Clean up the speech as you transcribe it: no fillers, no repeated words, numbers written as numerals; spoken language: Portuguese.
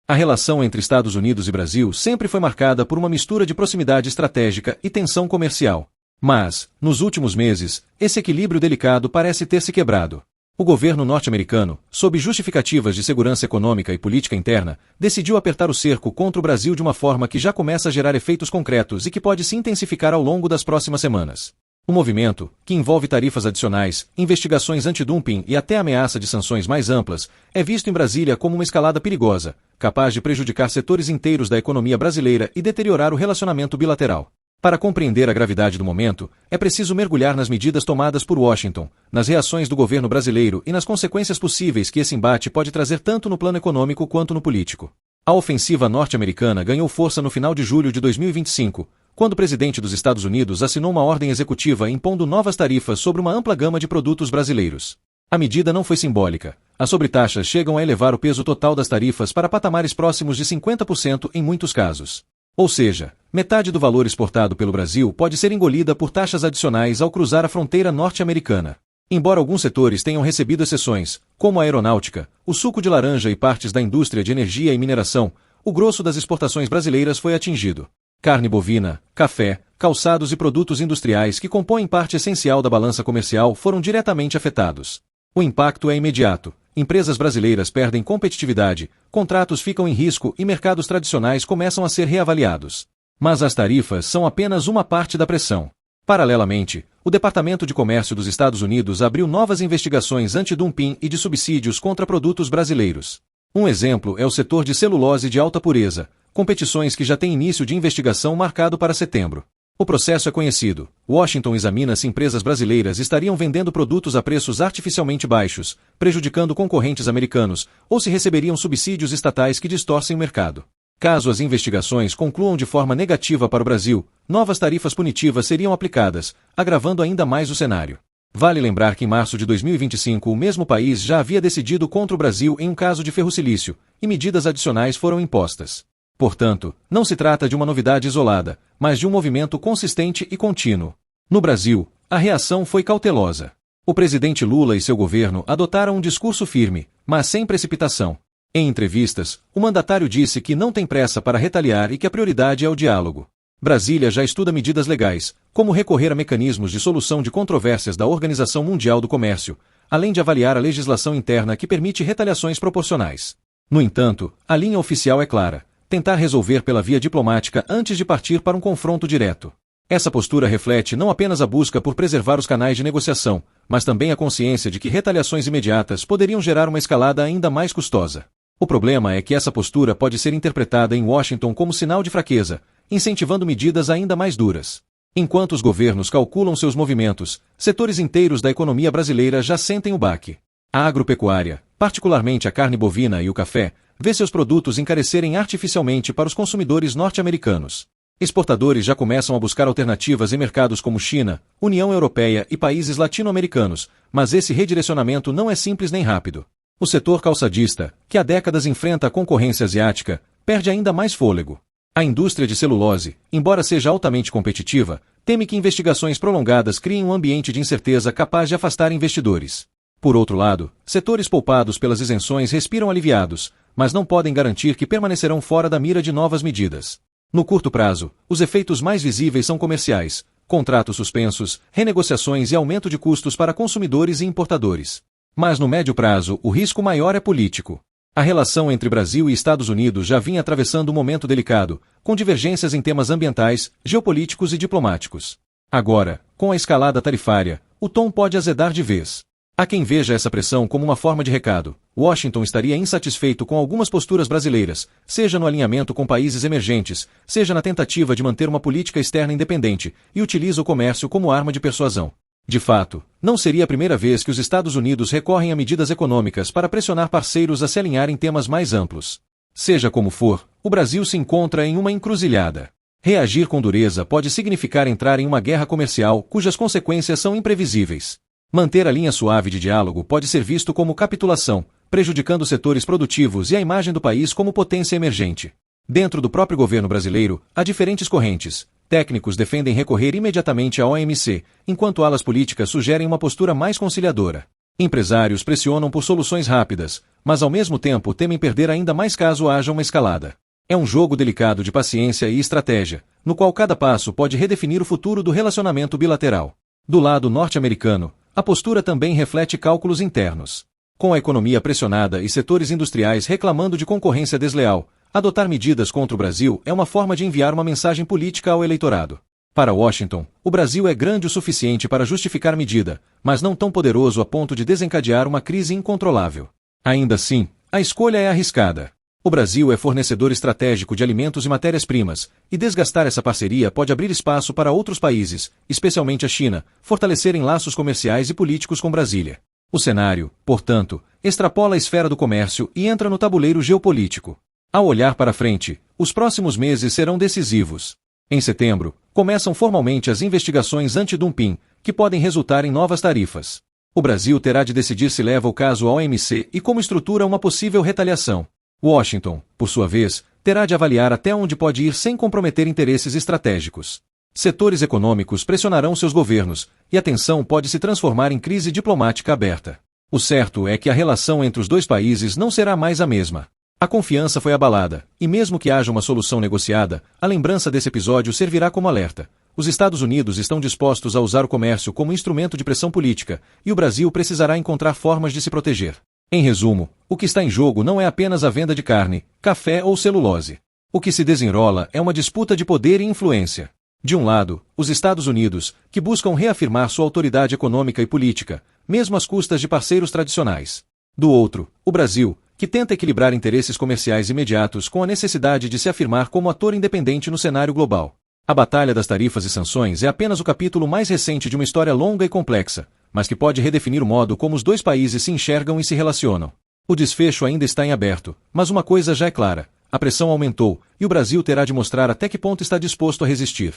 A relação entre Estados Unidos e Brasil sempre foi marcada por uma mistura de proximidade estratégica e tensão comercial. Mas, nos últimos meses, esse equilíbrio delicado parece ter se quebrado. O governo norte-americano, sob justificativas de segurança econômica e política interna, decidiu apertar o cerco contra o Brasil de uma forma que já começa a gerar efeitos concretos e que pode se intensificar ao longo das próximas semanas. O movimento, que envolve tarifas adicionais, investigações antidumping e até ameaça de sanções mais amplas, é visto em Brasília como uma escalada perigosa, capaz de prejudicar setores inteiros da economia brasileira e deteriorar o relacionamento bilateral. Para compreender a gravidade do momento, é preciso mergulhar nas medidas tomadas por Washington, nas reações do governo brasileiro e nas consequências possíveis que esse embate pode trazer tanto no plano econômico quanto no político. A ofensiva norte-americana ganhou força no final de julho de 2025, quando o presidente dos Estados Unidos assinou uma ordem executiva impondo novas tarifas sobre uma ampla gama de produtos brasileiros. A medida não foi simbólica. As sobretaxas chegam a elevar o peso total das tarifas para patamares próximos de 50% em muitos casos. Ou seja, metade do valor exportado pelo Brasil pode ser engolida por taxas adicionais ao cruzar a fronteira norte-americana. Embora alguns setores tenham recebido exceções, como a aeronáutica, o suco de laranja e partes da indústria de energia e mineração, o grosso das exportações brasileiras foi atingido. Carne bovina, café, calçados e produtos industriais que compõem parte essencial da balança comercial foram diretamente afetados. O impacto é imediato. Empresas brasileiras perdem competitividade, contratos ficam em risco e mercados tradicionais começam a ser reavaliados. Mas as tarifas são apenas uma parte da pressão. Paralelamente, o Departamento de Comércio dos Estados Unidos abriu novas investigações antidumping e de subsídios contra produtos brasileiros. Um exemplo é o setor de celulose de alta pureza, competições que já têm início de investigação marcado para setembro. O processo é conhecido. Washington examina se empresas brasileiras estariam vendendo produtos a preços artificialmente baixos, prejudicando concorrentes americanos, ou se receberiam subsídios estatais que distorcem o mercado. Caso as investigações concluam de forma negativa para o Brasil, novas tarifas punitivas seriam aplicadas, agravando ainda mais o cenário. Vale lembrar que em março de 2025 o mesmo país já havia decidido contra o Brasil em um caso de ferro-silício, e medidas adicionais foram impostas. Portanto, não se trata de uma novidade isolada, mas de um movimento consistente e contínuo. No Brasil, a reação foi cautelosa. O presidente Lula e seu governo adotaram um discurso firme, mas sem precipitação. Em entrevistas, o mandatário disse que não tem pressa para retaliar e que a prioridade é o diálogo. Brasília já estuda medidas legais, como recorrer a mecanismos de solução de controvérsias da Organização Mundial do Comércio, além de avaliar a legislação interna que permite retaliações proporcionais. No entanto, a linha oficial é clara: tentar resolver pela via diplomática antes de partir para um confronto direto. Essa postura reflete não apenas a busca por preservar os canais de negociação, mas também a consciência de que retaliações imediatas poderiam gerar uma escalada ainda mais custosa. O problema é que essa postura pode ser interpretada em Washington como sinal de fraqueza, incentivando medidas ainda mais duras. Enquanto os governos calculam seus movimentos, setores inteiros da economia brasileira já sentem o baque. A agropecuária, particularmente a carne bovina e o café, vê seus produtos encarecerem artificialmente para os consumidores norte-americanos. Exportadores já começam a buscar alternativas em mercados como China, União Europeia e países latino-americanos, mas esse redirecionamento não é simples nem rápido. O setor calçadista, que há décadas enfrenta a concorrência asiática, perde ainda mais fôlego. A indústria de celulose, embora seja altamente competitiva, teme que investigações prolongadas criem um ambiente de incerteza capaz de afastar investidores. Por outro lado, setores poupados pelas isenções respiram aliviados, mas não podem garantir que permanecerão fora da mira de novas medidas. No curto prazo, os efeitos mais visíveis são comerciais: contratos suspensos, renegociações e aumento de custos para consumidores e importadores. Mas no médio prazo, o risco maior é político. A relação entre Brasil e Estados Unidos já vinha atravessando um momento delicado, com divergências em temas ambientais, geopolíticos e diplomáticos. Agora, com a escalada tarifária, o tom pode azedar de vez. Há quem veja essa pressão como uma forma de recado. Washington estaria insatisfeito com algumas posturas brasileiras, seja no alinhamento com países emergentes, seja na tentativa de manter uma política externa independente, e utiliza o comércio como arma de persuasão. De fato, não seria a primeira vez que os Estados Unidos recorrem a medidas econômicas para pressionar parceiros a se alinhar em temas mais amplos. Seja como for, o Brasil se encontra em uma encruzilhada. Reagir com dureza pode significar entrar em uma guerra comercial cujas consequências são imprevisíveis. Manter a linha suave de diálogo pode ser visto como capitulação, prejudicando setores produtivos e a imagem do país como potência emergente. Dentro do próprio governo brasileiro, há diferentes correntes. Técnicos defendem recorrer imediatamente à OMC, enquanto alas políticas sugerem uma postura mais conciliadora. Empresários pressionam por soluções rápidas, mas ao mesmo tempo temem perder ainda mais caso haja uma escalada. É um jogo delicado de paciência e estratégia, no qual cada passo pode redefinir o futuro do relacionamento bilateral. Do lado norte-americano, a postura também reflete cálculos internos. Com a economia pressionada e setores industriais reclamando de concorrência desleal, adotar medidas contra o Brasil é uma forma de enviar uma mensagem política ao eleitorado. Para Washington, o Brasil é grande o suficiente para justificar medida, mas não tão poderoso a ponto de desencadear uma crise incontrolável. Ainda assim, a escolha é arriscada. O Brasil é fornecedor estratégico de alimentos e matérias-primas, e desgastar essa parceria pode abrir espaço para outros países, especialmente a China, fortalecerem laços comerciais e políticos com Brasília. O cenário, portanto, extrapola a esfera do comércio e entra no tabuleiro geopolítico. Ao olhar para frente, os próximos meses serão decisivos. Em setembro, começam formalmente as investigações anti-dumping, que podem resultar em novas tarifas. O Brasil terá de decidir se leva o caso ao OMC e como estrutura uma possível retaliação. Washington, por sua vez, terá de avaliar até onde pode ir sem comprometer interesses estratégicos. Setores econômicos pressionarão seus governos, e a tensão pode se transformar em crise diplomática aberta. O certo é que a relação entre os dois países não será mais a mesma. A confiança foi abalada, e mesmo que haja uma solução negociada, a lembrança desse episódio servirá como alerta. Os Estados Unidos estão dispostos a usar o comércio como instrumento de pressão política, e o Brasil precisará encontrar formas de se proteger. Em resumo, o que está em jogo não é apenas a venda de carne, café ou celulose. O que se desenrola é uma disputa de poder e influência. De um lado, os Estados Unidos, que buscam reafirmar sua autoridade econômica e política, mesmo às custas de parceiros tradicionais. Do outro, o Brasil, que tenta equilibrar interesses comerciais imediatos com a necessidade de se afirmar como ator independente no cenário global. A batalha das tarifas e sanções é apenas o capítulo mais recente de uma história longa e complexa, mas que pode redefinir o modo como os dois países se enxergam e se relacionam. O desfecho ainda está em aberto, mas uma coisa já é clara: a pressão aumentou, e o Brasil terá de mostrar até que ponto está disposto a resistir.